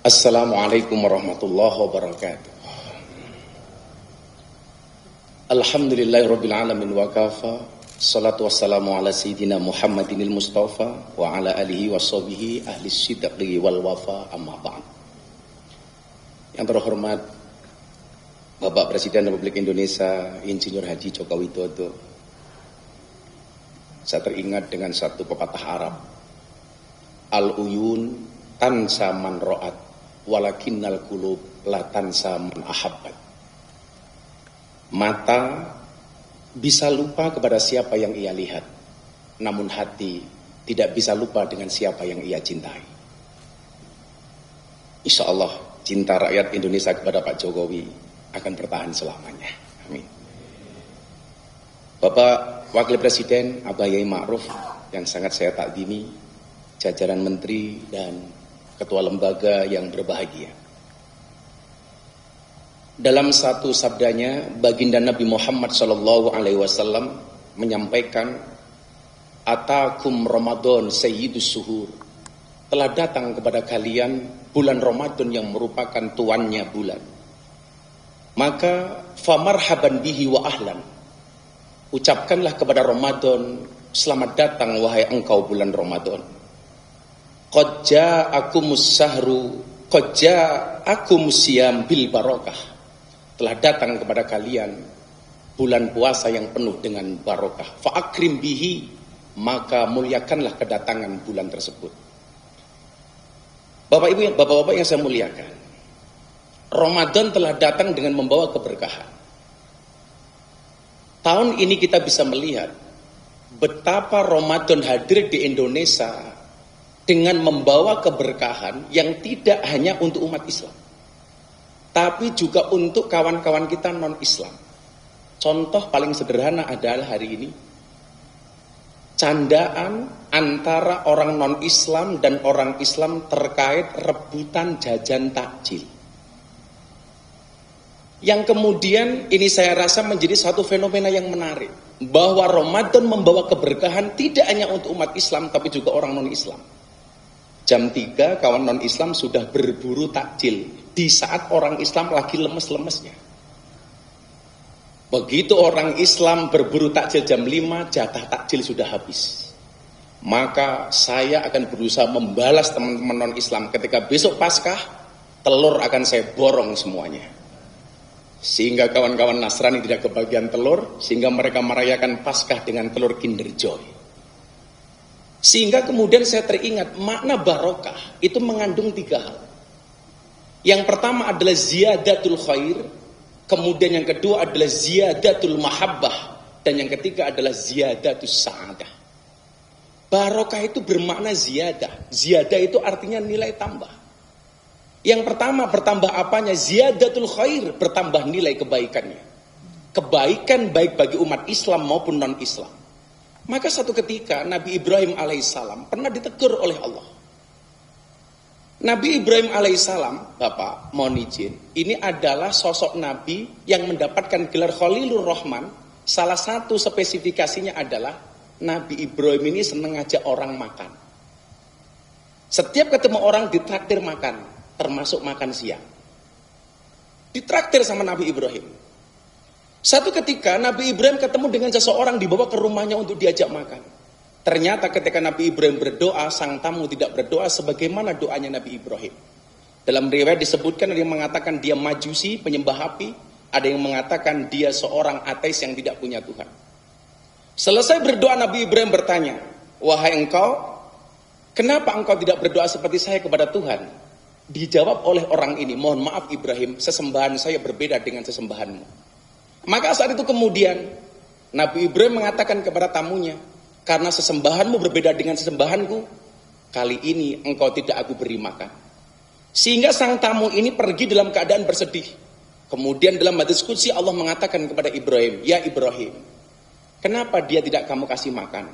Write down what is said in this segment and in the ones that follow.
Assalamualaikum warahmatullahi wabarakatuh. Alhamdulillahirabbil alamin wa kafa. Salatu wassalamu ala sayyidina Muhammadinil Mustafa wa ala alihi washabihi ahli sidqi wal wafa, amma ba'd. Yang terhormat Bapak Presiden Republik Indonesia Insinyur Haji Joko Widodo. Saya teringat dengan satu pepatah Arab. Al-uyun tansa man ra'at walakinnal qulub la tansa man ahabbat. Mata bisa lupa kepada siapa yang ia lihat, namun hati tidak bisa lupa dengan siapa yang ia cintai. Insya Allah cinta rakyat Indonesia kepada Pak Jokowi akan bertahan selamanya. Amin. Bapak Wakil Presiden Abah Yai Ma'ruf yang sangat saya takdimi, jajaran menteri dan ketua lembaga yang berbahagia. Dalam satu sabdanya, baginda Nabi Muhammad SAW menyampaikan, Atakum Ramadan Sayyidus Suhur. Telah datang kepada kalian bulan Ramadan yang merupakan tuannya bulan. Maka famarhaban bihi wa ahlan. Ucapkanlah kepada Ramadan, selamat datang wahai engkau bulan Ramadan. Qad ja'akumus sahru, qad ja'akumus siyam bil barakah. Telah datang kepada kalian bulan puasa yang penuh dengan barokah. Fa'akrim bihi, maka muliakanlah kedatangan bulan tersebut. Bapak Ibu, Bapak-bapak yang saya muliakan, Ramadan telah datang dengan membawa keberkahan. Tahun ini kita bisa melihat betapa Ramadan hadir di Indonesia dengan membawa keberkahan yang tidak hanya untuk umat Islam, tapi juga untuk kawan-kawan kita non-Islam. Contoh paling sederhana adalah hari ini, candaan antara orang non-Islam dan orang Islam terkait rebutan jajan takjil. Yang kemudian ini saya rasa menjadi satu fenomena yang menarik, bahwa Ramadan membawa keberkahan tidak hanya untuk umat Islam, tapi juga orang non-Islam. Jam 3 kawan non-Islam sudah berburu takjil di saat orang Islam lagi lemes-lemesnya. Begitu orang Islam berburu takjil jam 5, jatah takjil sudah habis. Maka saya akan berusaha membalas teman-teman non-Islam ketika besok Paskah, telur akan saya borong semuanya. Sehingga kawan-kawan Nasrani tidak kebagian telur, sehingga mereka merayakan Paskah dengan telur Kinder Joy. Sehingga kemudian saya teringat makna barokah itu mengandung 3 hal. Yang pertama adalah ziyadatul khair, kemudian yang kedua adalah ziyadatul mahabbah, dan yang ketiga adalah ziyadatus sa'adah. Barokah itu bermakna ziyadah. Ziyadah itu artinya nilai tambah. Yang pertama bertambah apanya? Ziyadatul khair, bertambah nilai kebaikannya. Kebaikan baik bagi umat Islam maupun non-Islam. Maka satu ketika Nabi Ibrahim alaihissalam pernah ditegur oleh Allah. Nabi Ibrahim alaihissalam, Bapak, mohon izin, ini adalah sosok Nabi yang mendapatkan gelar Khalilur Rahman. Salah satu spesifikasinya adalah Nabi Ibrahim ini senang ngajak orang makan. Setiap ketemu orang ditraktir makan, termasuk makan siang. Ditraktir sama Nabi Ibrahim. Satu ketika Nabi Ibrahim ketemu dengan seseorang, dibawa ke rumahnya untuk diajak makan. Ternyata ketika Nabi Ibrahim berdoa, sang tamu tidak berdoa sebagaimana doanya Nabi Ibrahim. Dalam riwayat disebutkan, ada yang mengatakan dia majusi, penyembah api. Ada yang mengatakan dia seorang ateis yang tidak punya Tuhan. Selesai berdoa, Nabi Ibrahim bertanya, wahai engkau, kenapa engkau tidak berdoa seperti saya kepada Tuhan? Dijawab oleh orang ini, mohon maaf Ibrahim, sesembahan saya berbeda dengan sesembahanmu. Maka saat itu kemudian Nabi Ibrahim mengatakan kepada tamunya, karena sesembahanmu berbeda dengan sesembahanku, kali ini engkau tidak aku beri makan. Sehingga sang tamu ini pergi dalam keadaan bersedih. Kemudian dalam hadits qudsi Allah mengatakan kepada Ibrahim, ya Ibrahim, kenapa dia tidak kamu kasih makan?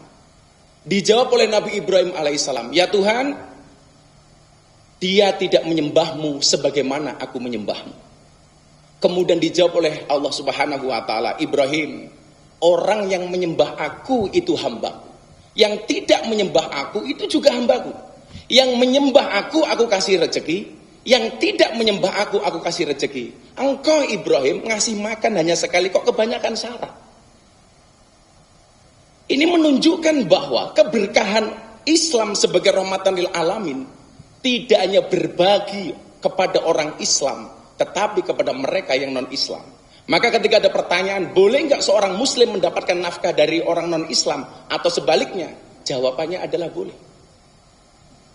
Dijawab oleh Nabi Ibrahim alaihissalam, ya Tuhan, dia tidak menyembahmu sebagaimana aku menyembahmu. Kemudian dijawab oleh Allah Subhanahu wa taala, Ibrahim, orang yang menyembah aku itu hambaku. Yang tidak menyembah aku itu juga hambaku. Yang menyembah aku kasih rezeki. Yang tidak menyembah aku kasih rezeki. Engkau Ibrahim ngasih makan hanya sekali, kok kebanyakan syarat. Ini menunjukkan bahwa keberkahan Islam sebagai rahmatan lil alamin tidak hanya berbagi kepada orang Islam, tetapi kepada mereka yang non-Islam. Maka ketika ada pertanyaan, boleh nggak seorang Muslim mendapatkan nafkah dari orang non-Islam atau sebaliknya? Jawabannya adalah boleh.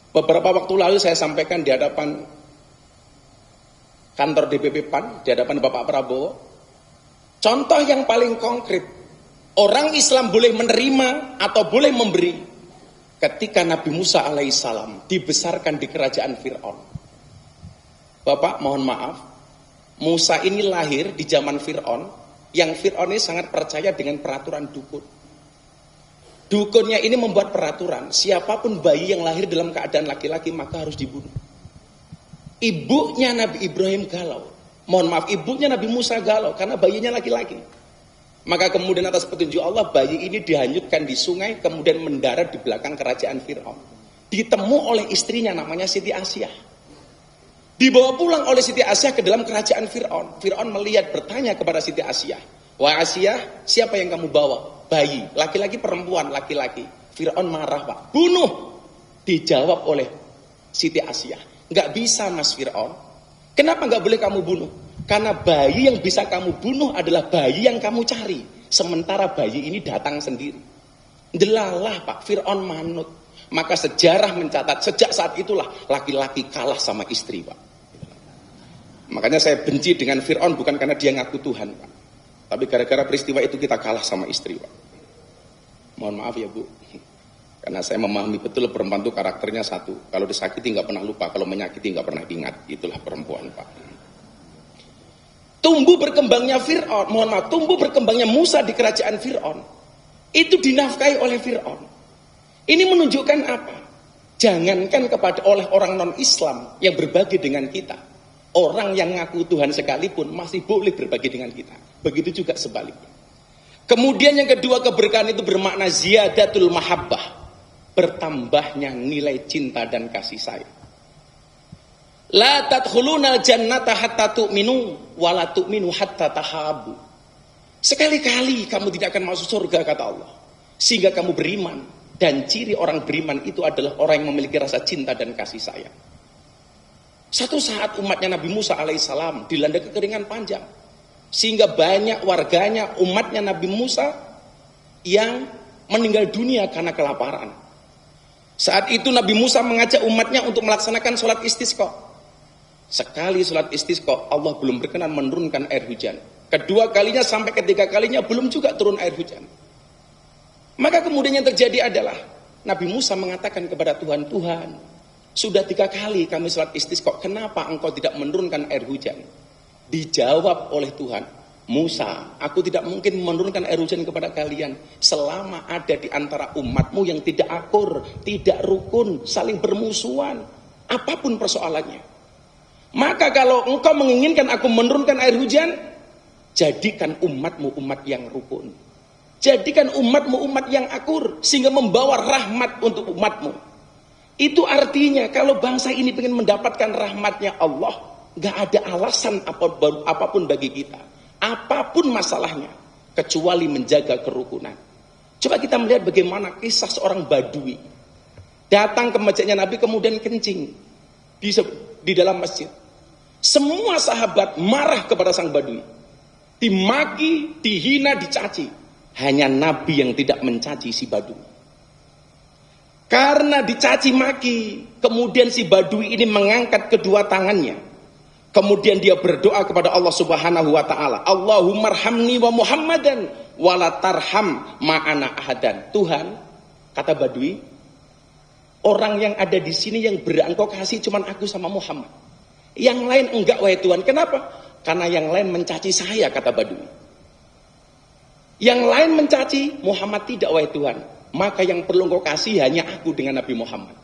Beberapa waktu lalu saya sampaikan di hadapan kantor DPP PAN, di hadapan Bapak Prabowo, contoh yang paling konkret, orang Islam boleh menerima atau boleh memberi ketika Nabi Musa alaihissalam dibesarkan di kerajaan Fir'aun. Bapak mohon maaf, Musa ini lahir di zaman Fir'aun, yang Fir'aun ini sangat percaya dengan peraturan dukun. Dukunnya ini membuat peraturan, siapapun bayi yang lahir dalam keadaan laki-laki maka harus dibunuh. Ibunya Nabi Ibrahim galau, mohon maaf, ibunya Nabi Musa galau karena bayinya laki-laki. Maka kemudian atas petunjuk Allah, bayi ini dihanyutkan di sungai, kemudian mendarat di belakang kerajaan Fir'aun. Ditemu oleh istrinya namanya Siti Asyah. Dibawa pulang oleh Siti Asyah ke dalam kerajaan Fir'aun. Fir'aun melihat, bertanya kepada Siti Asyah, wah Asyah, siapa yang kamu bawa? Bayi, laki-laki perempuan, laki-laki. Fir'aun marah, Pak, bunuh. Dijawab oleh Siti Asyah, nggak bisa Mas Fir'aun. Kenapa nggak boleh kamu bunuh? Karena bayi yang bisa kamu bunuh adalah bayi yang kamu cari. Sementara bayi ini datang sendiri. Delalah Pak, Fir'aun manut. Maka sejarah mencatat, sejak saat itulah laki-laki kalah sama istri Pak. Makanya saya benci dengan Fir'aun bukan karena dia ngaku Tuhan Pak. Tapi gara-gara peristiwa itu kita kalah sama istri Pak. Mohon maaf ya Bu. Karena saya memahami betul perempuan itu karakternya satu. Kalau disakiti nggak pernah lupa, kalau menyakiti nggak pernah ingat. Itulah perempuan Pak. Tumbuh berkembangnya Fir'aun, mohon maaf, tumbuh berkembangnya Musa di kerajaan Fir'aun, itu dinafkahi oleh Fir'aun. Ini menunjukkan apa? Jangankan kepada oleh orang non-Islam yang berbagi dengan kita, orang yang ngaku Tuhan sekalipun masih boleh berbagi dengan kita. Begitu juga sebaliknya. Kemudian yang kedua, keberkahan itu bermakna ziyadatul mahabbah, bertambahnya nilai cinta dan kasih sayang. La tadkhulunal jannata hatta tu'minu wa la tu'minu hatta tahabu. Sekali-kali kamu tidak akan masuk surga kata Allah, sehingga kamu beriman, dan ciri orang beriman itu adalah orang yang memiliki rasa cinta dan kasih sayang. Satu saat umatnya Nabi Musa alaihissalam dilanda kekeringan panjang, sehingga banyak warganya, umatnya Nabi Musa yang meninggal dunia karena kelaparan. Saat itu Nabi Musa mengajak umatnya untuk melaksanakan sholat istisqa. Sekali sholat istisqa, Allah belum berkenan menurunkan air hujan. Kedua kalinya sampai ketiga kalinya belum juga turun air hujan. Maka kemudian yang terjadi adalah Nabi Musa mengatakan kepada Tuhan, Tuhan, sudah 3 kali kami sholat istisqa, kenapa engkau tidak menurunkan air hujan? Dijawab oleh Tuhan, Musa, aku tidak mungkin menurunkan air hujan kepada kalian selama ada di antara umatmu yang tidak akur, tidak rukun, saling bermusuhan, apapun persoalannya. Maka kalau engkau menginginkan aku menurunkan air hujan, jadikan umatmu umat yang rukun. Jadikan umatmu umat yang akur, sehingga membawa rahmat untuk umatmu. Itu artinya kalau bangsa ini ingin mendapatkan rahmatnya Allah, gak ada alasan apapun bagi kita, apapun masalahnya, kecuali menjaga kerukunan. Coba kita melihat bagaimana kisah seorang badui datang ke masjidnya Nabi kemudian kencing di dalam masjid. Semua sahabat marah kepada sang badui, dimaki, dihina, dicaci. Hanya Nabi yang tidak mencaci si badui. Karena dicaci maki, kemudian si badui ini mengangkat kedua tangannya, kemudian dia berdoa kepada Allah Subhanahu wa taala, Allahumma arhamni wa Muhammadan wa la tarham ma'ana ahadan. Tuhan, kata badui, orang yang ada di sini yang engkau kasih cuman aku sama Muhammad. Yang lain enggak wahai Tuhan. Kenapa? Karena yang lain mencaci saya, kata badui. Yang lain mencaci Muhammad tidak wahai Tuhan. Maka yang perlu engkau kasih hanya aku dengan Nabi Muhammad.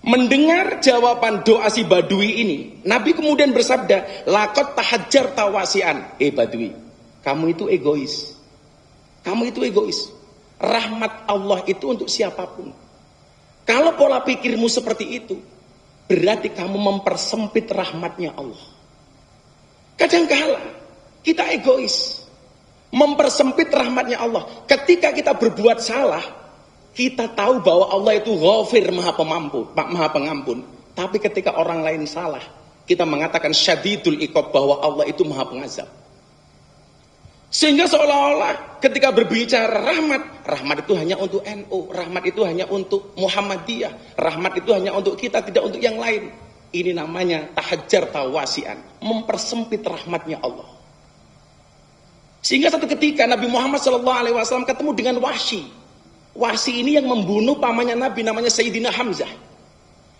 Mendengar jawaban doa si badui ini, Nabi kemudian bersabda, laqad tahajjar tawasian. Badui, kamu itu egois. Kamu itu egois. Rahmat Allah itu untuk siapapun. Kalau pola pikirmu seperti itu, berarti kamu mempersempit rahmatnya Allah. Kadang-kala kita egois, mempersempit rahmatnya Allah. Ketika kita berbuat salah, kita tahu bahwa Allah itu Ghafir, maha pengampun. Tapi ketika orang lain salah, kita mengatakan syadidul iqab, bahwa Allah itu maha pengazab. Sehingga seolah-olah ketika berbicara rahmat itu hanya untuk NU, rahmat itu hanya untuk Muhammadiyah, rahmat itu hanya untuk kita, tidak untuk yang lain. Ini namanya tahajjar tawasian, mempersempit rahmatnya Allah. Sehingga satu ketika Nabi Muhammad SAW ketemu dengan Wahsy. Wahsy ini yang membunuh pamannya Nabi, namanya Sayyidina Hamzah.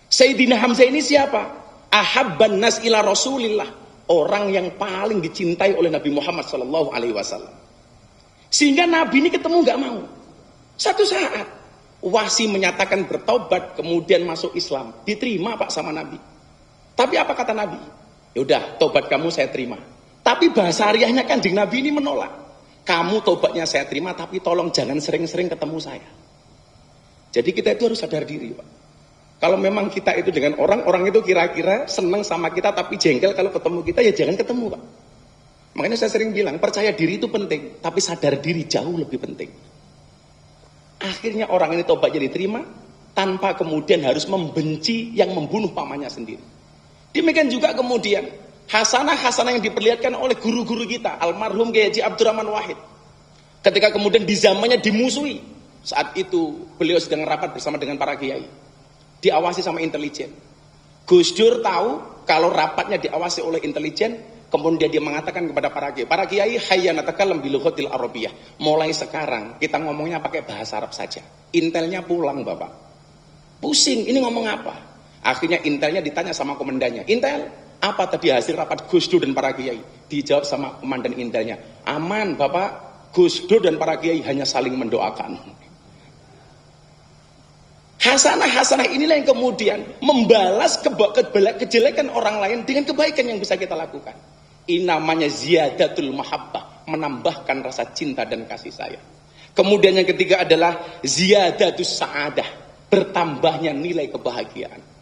Sayyidina Hamzah ini siapa? Ahabban nas ila Rasulillah. Orang yang paling dicintai oleh Nabi Muhammad SAW. Sehingga Nabi ini ketemu nggak mau. Satu saat Wahsy menyatakan bertobat, kemudian masuk Islam, diterima Pak sama Nabi. Tapi apa kata Nabi? Yaudah, tobat kamu saya terima. Tapi bahasa hariahnya Kanjeng Nabi ini menolak. Kamu tobatnya saya terima, tapi tolong jangan sering-sering ketemu saya. Jadi kita itu harus sadar diri, Pak. Kalau memang kita itu dengan orang itu kira-kira senang sama kita tapi jengkel kalau ketemu kita, ya jangan ketemu, Pak. Makanya saya sering bilang, percaya diri itu penting, tapi sadar diri jauh lebih penting. Akhirnya orang ini tobatnya diterima tanpa kemudian harus membenci yang membunuh pamannya sendiri. Demikian juga kemudian hasanah-hasanah yang diperlihatkan oleh guru-guru kita, almarhum Kiai Haji Abdurrahman Wahid. Ketika kemudian di zamannya dimusuhi, saat itu beliau sedang rapat bersama dengan para kiai. Diawasi sama intelijen. Gus Dur tahu kalau rapatnya diawasi oleh intelijen, kemudian dia mengatakan kepada para kiai, hayya natakalam bil lughatil arabiyyah. Mulai sekarang kita ngomongnya pakai bahasa Arab saja. Intelnya pulang, Bapak. Pusing, ini ngomong apa? Akhirnya intelnya ditanya sama komandannya. Intel, apa tadi hasil rapat Gus Dur dan para kiai? Dijawab sama komandan intelnya, aman, Bapak. Gus Dur dan para kiai hanya saling mendoakan. Hasanah-hasanah inilah yang kemudian membalas kejelekan orang lain dengan kebaikan yang bisa kita lakukan. Ini namanya ziyadatul mahabbah, menambahkan rasa cinta dan kasih sayang. Kemudian yang ketiga adalah ziyadatus sa'adah, bertambahnya nilai kebahagiaan.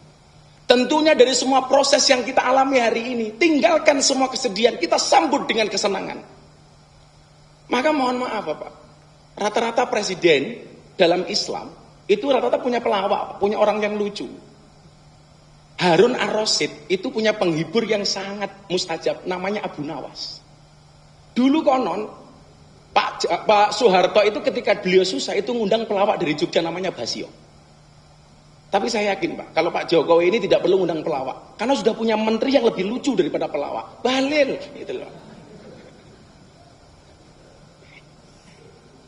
Tentunya dari semua proses yang kita alami hari ini, tinggalkan semua kesedihan, kita sambut dengan kesenangan. Maka mohon maaf, Bapak, rata-rata presiden dalam Islam itu rata-rata punya pelawak, punya orang yang lucu. Harun Ar-Rasyid itu punya penghibur yang sangat mustajab, namanya Abu Nawas. Dulu konon Pak Soeharto itu ketika beliau susah itu ngundang pelawak dari Jogja namanya Basio. Tapi saya yakin, Pak, kalau Pak Jokowi ini tidak perlu ngundang pelawak, karena sudah punya menteri yang lebih lucu daripada pelawak. Bahlil, gitu loh.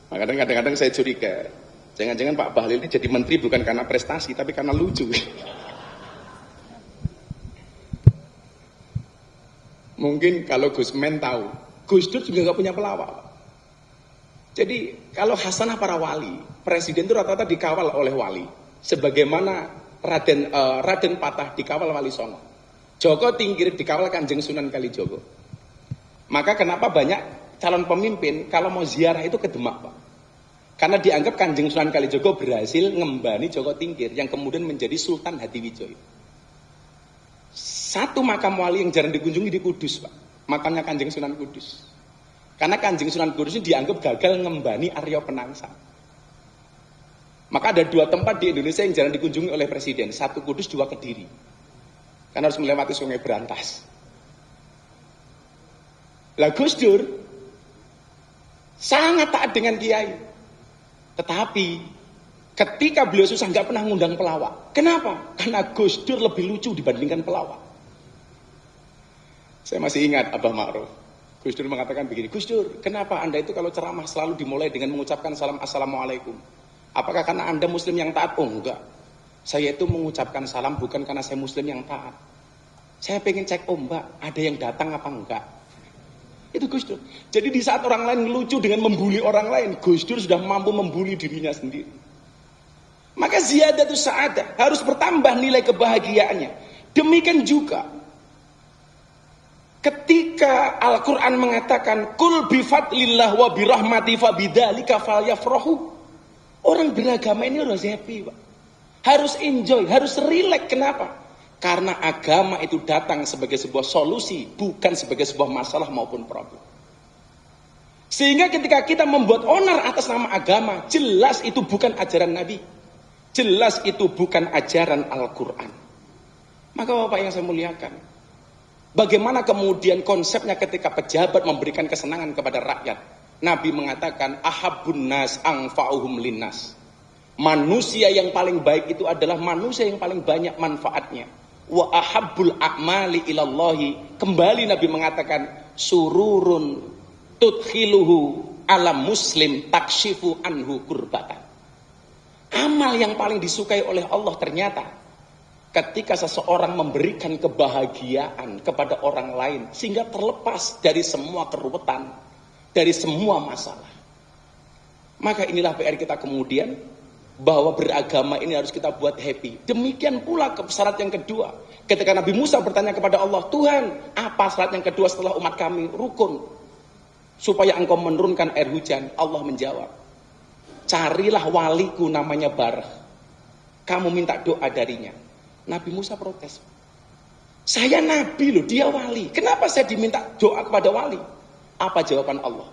Maka kadang-kadang saya curiga, jangan-jangan Pak Bahlil ini jadi menteri bukan karena prestasi, tapi karena lucu. Mungkin kalau Gus Men tahu, Gus Dur juga nggak punya pelawak. Jadi kalau hasanah para wali, presiden itu rata-rata dikawal oleh wali. Sebagaimana Raden Patah dikawal Wali Songo. Joko Tingkir dikawal Kanjeng Sunan Kalijogo. Maka kenapa banyak calon pemimpin kalau mau ziarah itu ke Demak, Pak? Karena dianggap Kanjeng Sunan Kalijogo berhasil ngembani Joko Tingkir yang kemudian menjadi Sultan Hadiwijoyo. Satu makam wali yang jarang dikunjungi di Kudus, Pak. Makamnya Kanjeng Sunan Kudus. Karena Kanjeng Sunan Kudus ini dianggap gagal ngembani Arya Penangsang. Maka ada dua tempat di Indonesia yang jarang dikunjungi oleh presiden. Satu Kudus, dua Kediri. Karena harus melewati Sungai Berantas. Lah Gus Dur sangat taat dengan kiai. Tetapi ketika beliau susah nggak pernah ngundang pelawak. Kenapa? Karena Gus Dur lebih lucu dibandingkan pelawak. Saya masih ingat Abah Ma'ruf. Gus Dur mengatakan begini, Gus Dur, kenapa Anda itu kalau ceramah selalu dimulai dengan mengucapkan salam assalamualaikum? Apakah karena Anda muslim yang taat? Oh enggak. Saya itu mengucapkan salam bukan karena saya muslim yang taat. Saya pengen cek, oh mbak, ada yang datang apa enggak? Itu Gus Dur. Jadi di saat orang lain lucu dengan membuli orang lain, Gus Dur sudah mampu membuli dirinya sendiri. Maka ziyadatus sa'adah, harus bertambah nilai kebahagiaannya. Demikian juga ketika Al-Quran mengatakan kul bifadlillah wa birahmati fabidzalika falyafrahu. Orang beragama ini harus happy, Pak. Harus enjoy, harus relax. Kenapa? Karena agama itu datang sebagai sebuah solusi, bukan sebagai sebuah masalah maupun problem. Sehingga ketika kita membuat onar atas nama agama, jelas itu bukan ajaran Nabi. Jelas itu bukan ajaran Al-Quran. Maka Bapak yang saya muliakan, bagaimana kemudian konsepnya ketika pejabat memberikan kesenangan kepada rakyat? Nabi mengatakan, ahabbun nas anfa'uhum linnas. Manusia yang paling baik itu adalah manusia yang paling banyak manfaatnya. Wa ahabbul a'mali ilallahi. Kembali Nabi mengatakan, sururun tudkhiluhu ala muslim takshifu anhu kurbatan. Amal yang paling disukai oleh Allah ternyata ketika seseorang memberikan kebahagiaan kepada orang lain sehingga terlepas dari semua keruwetan, dari semua masalah. Maka inilah PR kita kemudian, bahwa beragama ini harus kita buat happy. Demikian pula syarat yang kedua. Ketika Nabi Musa bertanya kepada Allah, Tuhan, apa syarat yang kedua setelah umat kami rukun supaya engkau menurunkan air hujan? Allah menjawab, carilah waliku namanya Barah. Kamu minta doa darinya. Nabi Musa protes. Saya Nabi loh, dia wali. Kenapa saya diminta doa kepada wali? Apa jawaban Allah?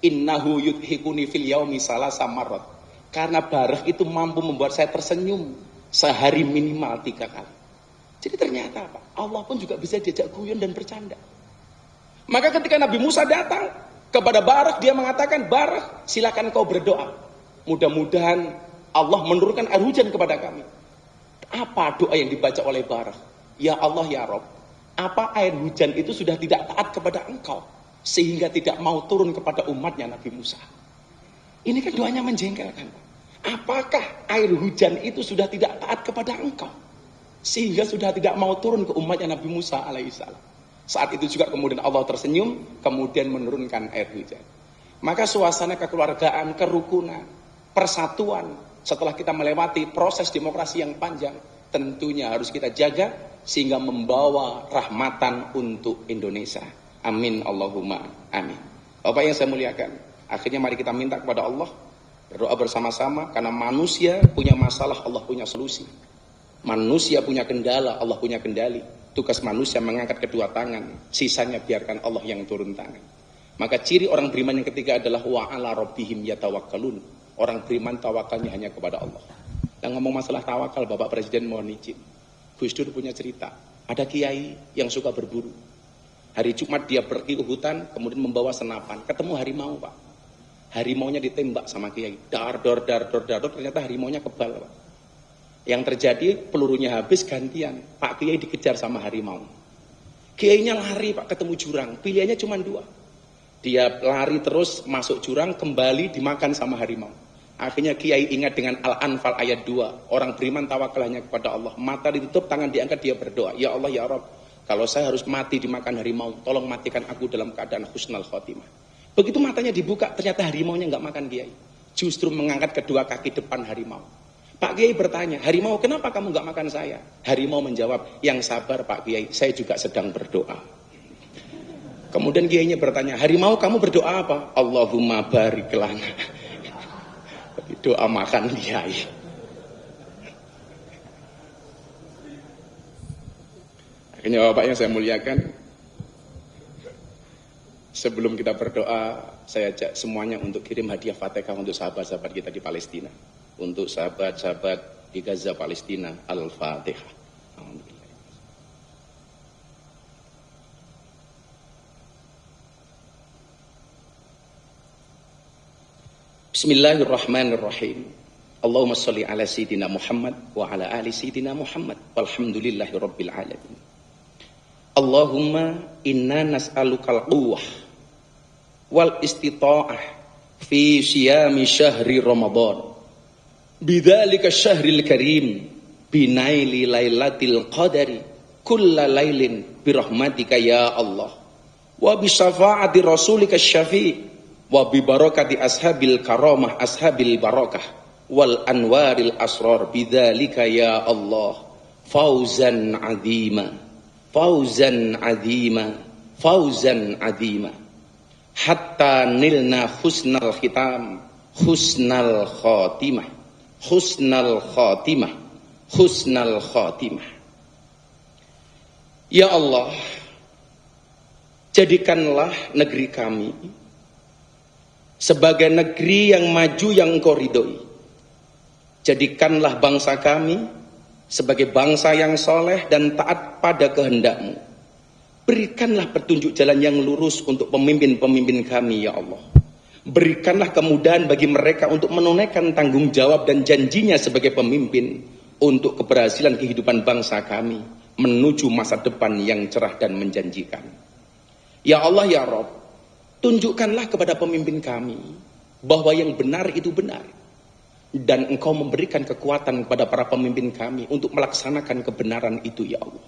Innahu yudhikuni fil yaumi salasa marrat. Karena Barah itu mampu membuat saya tersenyum sehari minimal 3 kali. Jadi ternyata apa? Allah pun juga bisa diajak guyon dan bercanda. Maka ketika Nabi Musa datang kepada Barah, dia mengatakan, Barah, silakan kau berdoa. Mudah-mudahan Allah menurunkan air hujan kepada kami. Apa doa yang dibaca oleh Barah? Ya Allah ya Rob, apa air hujan itu sudah tidak taat kepada engkau sehingga tidak mau turun kepada umatnya Nabi Musa? Ini kan doanya menjengkelkan. Apakah air hujan itu sudah tidak taat kepada engkau sehingga sudah tidak mau turun ke umatnya Nabi Musa alaihissalam? Saat itu juga kemudian Allah tersenyum, kemudian menurunkan air hujan. Maka suasana kekeluargaan, kerukunan, persatuan setelah kita melewati proses demokrasi yang panjang, tentunya harus kita jaga sehingga membawa rahmatan untuk Indonesia. Amin Allahumma amin. Bapak yang saya muliakan, akhirnya mari kita minta kepada Allah, berdoa bersama-sama, karena manusia punya masalah, Allah punya solusi. Manusia punya kendala, Allah punya kendali. Tugas manusia mengangkat kedua tangan, sisanya biarkan Allah yang turun tangan. Maka ciri orang beriman yang ketiga adalah wa ala rabbihim yatawakkalun. Orang beriman tawakalnya hanya kepada Allah. Yang ngomong masalah tawakal, Bapak Presiden mohon izin. Gus Dur punya cerita, ada kiai yang suka berburu. Hari Jumat dia pergi ke hutan, kemudian membawa senapan, ketemu harimau, Pak. Harimaunya ditembak sama kiai, dar, ternyata harimaunya kebal, Pak. Yang terjadi pelurunya habis, gantian Pak Kiai dikejar sama harimau. Kiainya lari, Pak, ketemu jurang, pilihannya cuma 2. Dia lari terus masuk jurang, kembali dimakan sama harimau. Akhirnya Kiai ingat dengan Al-Anfal ayat 2, orang beriman tawakal hanya kepada Allah. Mata ditutup, tangan diangkat, dia berdoa, ya Allah ya Rabb, kalau saya harus mati dimakan harimau, tolong matikan aku dalam keadaan husnul khotimah. Begitu matanya dibuka, ternyata harimaunya nggak makan Kiai, justru mengangkat kedua kaki depan harimau. Pak Kiai bertanya, harimau kenapa kamu nggak makan saya? Harimau menjawab, yang sabar Pak Kiai, saya juga sedang berdoa. Kemudian Kiainya bertanya, harimau kamu berdoa apa? Allahumma barik lana. Doa makan Kiai. Akhirnya Bapak yang saya muliakan, sebelum kita berdoa, saya ajak semuanya untuk kirim hadiah Fatihah untuk sahabat-sahabat kita di Palestina. Untuk sahabat-sahabat di Gaza, Palestina, Al-Fatihah. Bismillahirrahmanirrahim. Allahumma sholli ala Sayyidina Muhammad wa ala ali Sayyidina Muhammad walhamdulillahi rabbil alamin. Allahumma inna nas'alukal quwwah wal istita'ah fi siyami syahri Ramadan. Bidzalika syahril karim binaili lailatil qadari kulla lailin birahmatika ya Allah wa bi syafaati rasulika syafi' wa bi barakati ashabil karamah ashabil barakah wal anwaril asrar bidzalika ya Allah fauzan azima fauzan azima fauzan azima hatta nilna husnal khitam husnal khotimah, husnal khotimah, husnal khotimah. Ya Allah, jadikanlah negeri kami sebagai negeri yang maju yang Engkau ridhoi. Jadikanlah bangsa kami sebagai bangsa yang soleh dan taat pada kehendak-Mu. Berikanlah petunjuk jalan yang lurus untuk pemimpin-pemimpin kami, ya Allah. Berikanlah kemudahan bagi mereka untuk menunaikan tanggung jawab dan janjinya sebagai pemimpin untuk keberhasilan kehidupan bangsa kami menuju masa depan yang cerah dan menjanjikan. Ya Allah, ya Rabb, tunjukkanlah kepada pemimpin kami bahwa yang benar itu benar. Dan Engkau memberikan kekuatan kepada para pemimpin kami untuk melaksanakan kebenaran itu, ya Allah.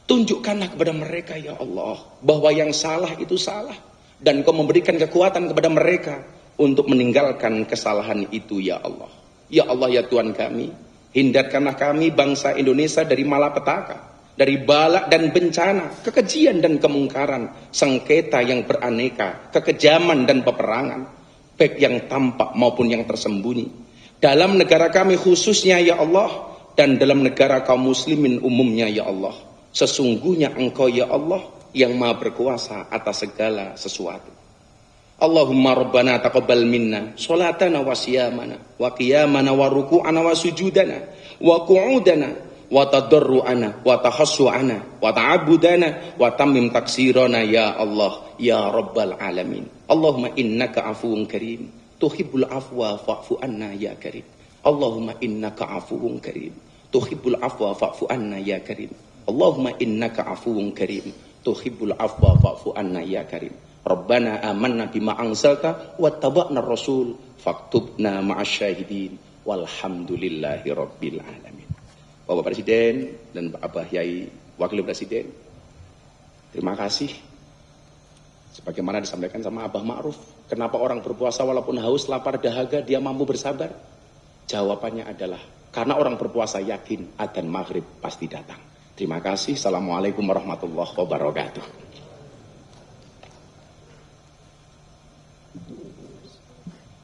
Tunjukkanlah kepada mereka, ya Allah, bahwa yang salah itu salah. Dan Engkau memberikan kekuatan kepada mereka untuk meninggalkan kesalahan itu, ya Allah. Ya Allah, ya Tuhan kami, hindarkanlah kami bangsa Indonesia dari malapetaka, dari bala dan bencana, kekejian dan kemungkaran, sengketa yang beraneka, kekejaman dan peperangan, baik yang tampak maupun yang tersembunyi. Dalam negara kami khususnya, ya Allah, dan dalam negara kaum muslimin umumnya, ya Allah. Sesungguhnya Engkau, ya Allah, yang maha berkuasa atas segala sesuatu. Allahumma rabbana taqabbal minna sholatana wa siyamana wa qiyamana wa ruku'ana wa sujudana wa qu'udana wa tadarru'ana wa tahassu'ana wa ta'abudana wa tamim taksirana, ya Allah, ya Rabbal alamin. Allahumma innaka afuwun karim tuhibbul afwa fa'fu anna ya karim. Allahumma innaka afuwun karim tuhibbul afwa fa'fu anna ya karim. Allahumma innaka afuwun karim tuhibbul afwa fa'fu anna ya karim. Rabbana amanna bima anzalta wattaba'na rasul faktubna ma'asyahidin walhamdulillahi rabbil alamin. Bapak Presiden dan Pak Abah Yai Wakil Presiden, terima kasih. Sebagaimana disampaikan sama Abah Ma'ruf, kenapa orang berpuasa walaupun haus, lapar, dahaga, dia mampu bersabar? Jawabannya adalah karena orang berpuasa yakin adzan maghrib pasti datang. Terima kasih. Assalamualaikum warahmatullahi wabarakatuh.